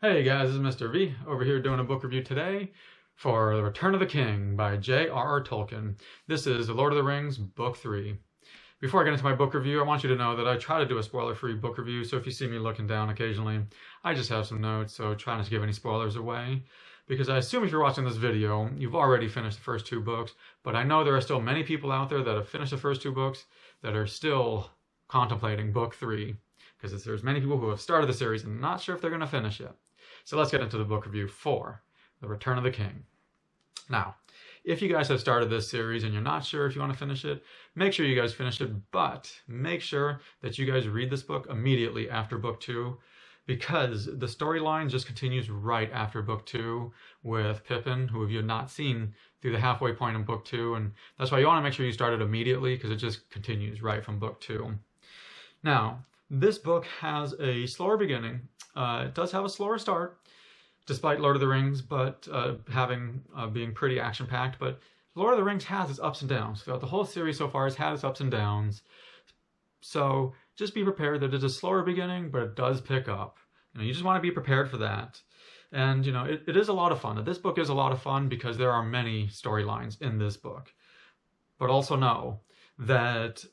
Hey guys, this is Mr. V over here doing a book review today for The Return of the King by J.R.R. Tolkien. This is The Lord of the Rings, Book 3. Before I get into my book review, I want you to know that I try to do a spoiler-free book review, so if you see me looking down occasionally, I just have some notes, so try not to give any spoilers away. Because I assume if you're watching this video, you've already finished the first two books, but I know there are still many people out there that have finished the first two books that are still contemplating Book 3. Because there's many people who have started the series and not sure if they're going to finish it. So let's get into the book review for The Return of the King. Now, if you guys have started this series and you're not sure if you want to finish it, make sure you guys finish it, but make sure that you guys read this book immediately after book 2, because the storyline just continues right after book 2 with Pippin, who you have not seen through the halfway point in book 2, and that's why you want to make sure you start it immediately, because it just continues right from book 2. Now, this book has a slower beginning. It does have a slower start, despite Lord of the Rings, but being pretty action-packed. But Lord of the Rings has its ups and downs. Throughout the whole series so far, it's had its ups and downs. So just be prepared that it's a slower beginning, but it does pick up. You just want to be prepared for that. And it is a lot of fun. This book is a lot of fun because there are many storylines in this book. But also know that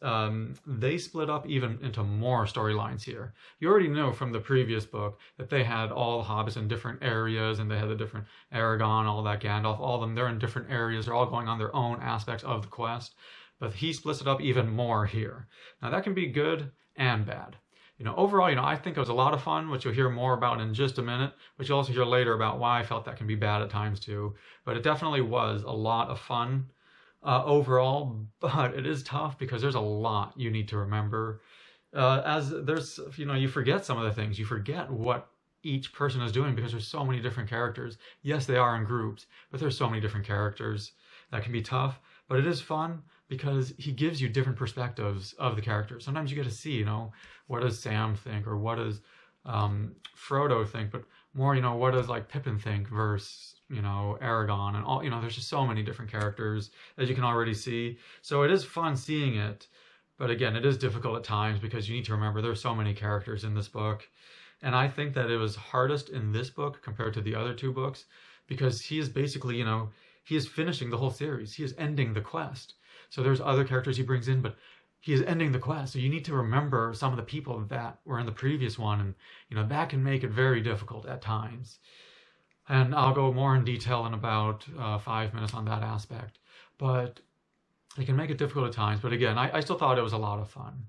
they split up even into more storylines here. You already know from the previous book that they had all the hobbits in different areas, and they had the different Aragorn, all that Gandalf, all of them, they're in different areas. They're all going on their own aspects of the quest. But he splits it up even more here. Now that can be good and bad. Overall, I think it was a lot of fun, which you'll hear more about in just a minute, which you'll also hear later about why I felt that can be bad at times too. But it definitely was a lot of fun overall, but it is tough because there's a lot you need to remember. As there's, you forget some of the things. You forget what each person is doing because there's so many different characters. Yes, they are in groups, but there's so many different characters. That can be tough, but it is fun because he gives you different perspectives of the characters. Sometimes you get to see, what does Sam think, or what does Frodo think, but more, what does like Pippin think versus, Aragorn and all, there's just so many different characters as you can already see. So it is fun seeing it, but again, it is difficult at times because you need to remember there's so many characters in this book. And I think that it was hardest in this book compared to the other two books because he is basically, he is finishing the whole series. He is ending the quest. So there's other characters he brings in, but he is ending the quest. So you need to remember some of the people that were in the previous one. And, that can make it very difficult at times. And I'll go more in detail in about 5 minutes on that aspect. But it can make it difficult at times. But again, I still thought it was a lot of fun.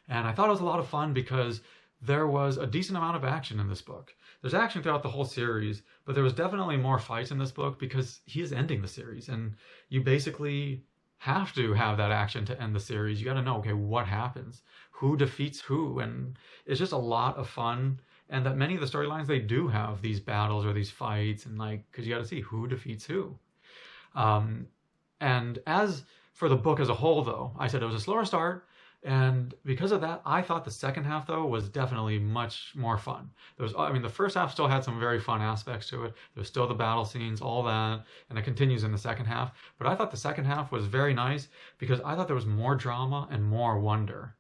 And I thought it was a lot of fun because there was a decent amount of action in this book. There's action throughout the whole series, but there was definitely more fights in this book because he is ending the series. And you basically have to have that action to end the series. You got to know, okay, what happens? Who defeats who? And it's just a lot of fun. And that many of the storylines, they do have these battles or these fights, and because you got to see who defeats who. And as for the book as a whole, though, I said it was a slower start. And because of that, I thought the second half, though, was definitely much more fun. The first half still had some very fun aspects to it. There's still the battle scenes, all that, and it continues in the second half. But I thought the second half was very nice because I thought there was more drama and more wonder,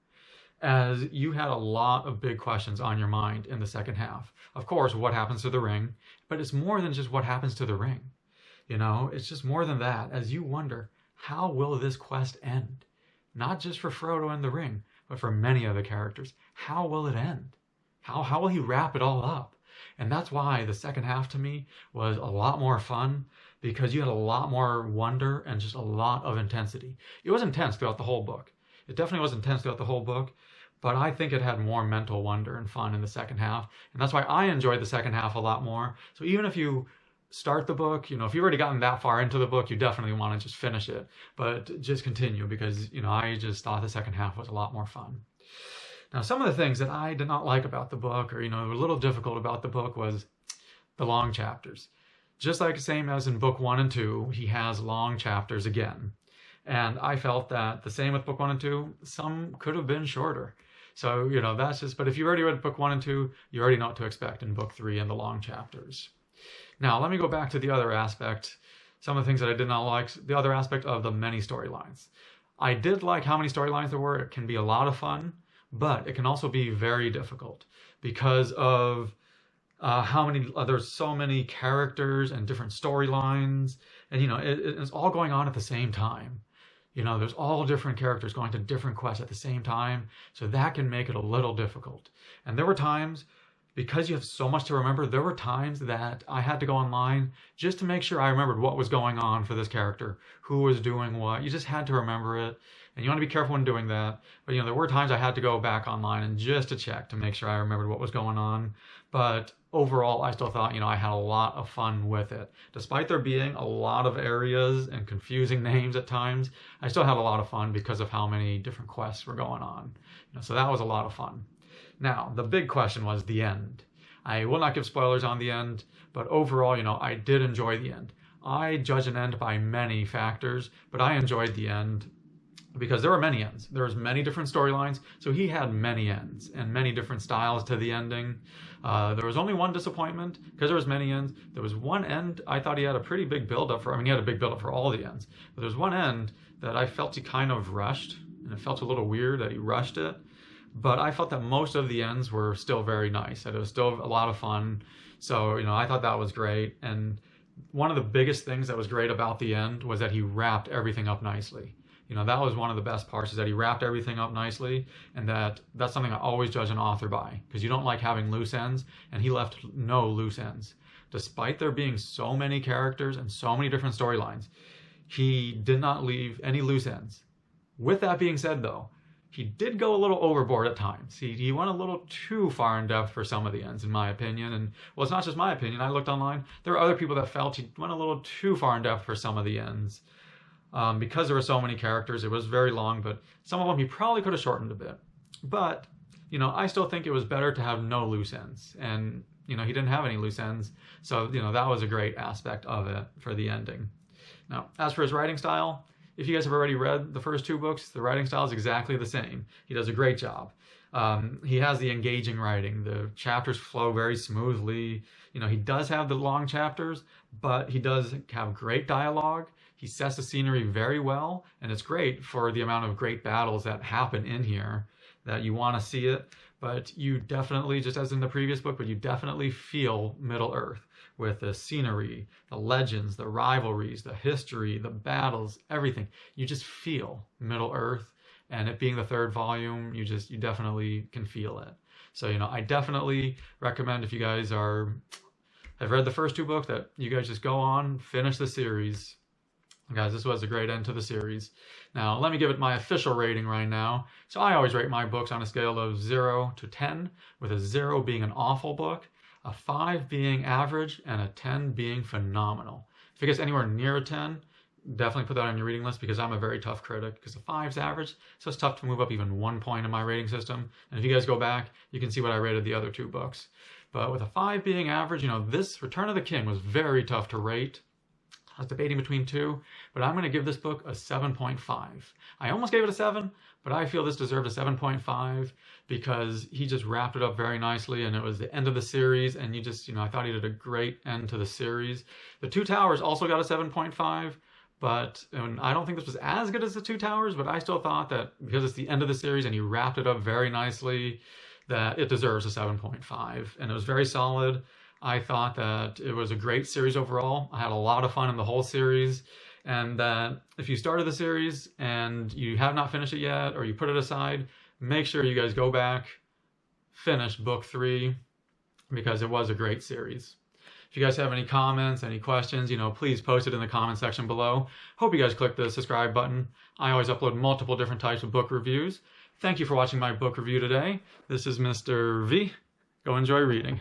as you had a lot of big questions on your mind in the second half. Of course, what happens to the ring? But it's more than just what happens to the ring. It's just more than that, as you wonder, how will this quest end? Not just for Frodo and the ring, but for many other characters. How will it end? How will he wrap it all up? And that's why the second half to me was a lot more fun, because you had a lot more wonder and just a lot of intensity. It was intense throughout the whole book. It definitely was intense throughout the whole book, but I think it had more mental wonder and fun in the second half. And that's why I enjoyed the second half a lot more. So even if you start the book, if you've already gotten that far into the book, you definitely want to just finish it, but just continue because, I just thought the second half was a lot more fun. Now, some of the things that I did not like about the book, or, were a little difficult about the book, was the long chapters. Just like the same as in book 1 and 2, he has long chapters again. And I felt that the same with book 1 and 2, some could have been shorter. So, that's just, but if you already read book 1 and 2, you already know what to expect in book 3 and the long chapters. Now, let me go back to the other aspect, some of the things that I did not like, the other aspect of the many storylines. I did like how many storylines there were. It can be a lot of fun, but it can also be very difficult because of There's so many characters and different storylines, and it's all going on at the same time. There's all different characters going to different quests at the same time, so that can make it a little difficult. And there were times, because you have so much to remember, there were times that I had to go online just to make sure I remembered what was going on for this character, who was doing what. You just had to remember it, and you want to be careful when doing that. But there were times I had to go back online and just to check to make sure I remembered what was going on. But overall, I still thought, I had a lot of fun with it. Despite there being a lot of areas and confusing names at times, I still had a lot of fun because of how many different quests were going on. So that was a lot of fun. Now, the big question was the end. I will not give spoilers on the end, but overall, I did enjoy the end. I judge an end by many factors, but I enjoyed the end because there were many ends. There was many different storylines, so he had many ends and many different styles to the ending. There was only one disappointment because there was many ends. There was one end I thought he had a pretty big build-up for. He had a big build-up for all the ends, but there's one end that I felt he kind of rushed, and it felt a little weird that he rushed it. But I felt that most of the ends were still very nice, that it was still a lot of fun. So, I thought that was great. And one of the biggest things that was great about the end was that he wrapped everything up nicely. That was one of the best parts, is that he wrapped everything up nicely, and that's something I always judge an author by, because you don't like having loose ends, and he left no loose ends. Despite there being so many characters and so many different storylines, he did not leave any loose ends. With that being said, though, he did go a little overboard at times. He went a little too far in depth for some of the ends, in my opinion. And, well, it's not just my opinion. I looked online. There were other people that felt he went a little too far in depth for some of the ends. Because there were so many characters, it was very long, but some of them he probably could have shortened a bit. But, I still think it was better to have no loose ends. And, he didn't have any loose ends. So, that was a great aspect of it for the ending. Now, as for his writing style, if you guys have already read the first two books, the writing style is exactly the same. He does a great job. He has the engaging writing. The chapters flow very smoothly. He does have the long chapters, but he does have great dialogue. He sets the scenery very well, and it's great for the amount of great battles that happen in here that you want to see it. But you definitely, just as in the previous book, but you definitely feel Middle-earth with the scenery, the legends, the rivalries, the history, the battles, everything. You just feel Middle-earth, and it being the third volume, you definitely can feel it. So, I definitely recommend, if you guys have read the first two books, that you guys just go on, finish the series. Guys, this was a great end to the series. Now, let me give it my official rating right now. So I always rate my books on a scale of 0 to 10, with a 0 being an awful book, a 5 being average, and a 10 being phenomenal. If it gets anywhere near a 10, definitely put that on your reading list, because I'm a very tough critic, because a 5's average, so it's tough to move up even 1 point in my rating system. And if you guys go back, you can see what I rated the other two books. But with a 5 being average, this Return of the King was very tough to rate. I was debating between two, but I'm going to give this book a 7.5. I almost gave it a 7, but I feel this deserved a 7.5 because he just wrapped it up very nicely, and it was the end of the series, and I thought he did a great end to the series. The Two Towers also got a 7.5, but I don't think this was as good as the Two Towers, but I still thought that because it's the end of the series and he wrapped it up very nicely, that it deserves a 7.5, and it was very solid. I thought that it was a great series overall. I had a lot of fun in the whole series, and that if you started the series and you have not finished it yet, or you put it aside, make sure you guys go back, finish book 3, because it was a great series. If you guys have any comments, any questions, please post it in the comment section below. Hope you guys click the subscribe button. I always upload multiple different types of book reviews. Thank you for watching my book review today. This is Mr. V. Go enjoy reading.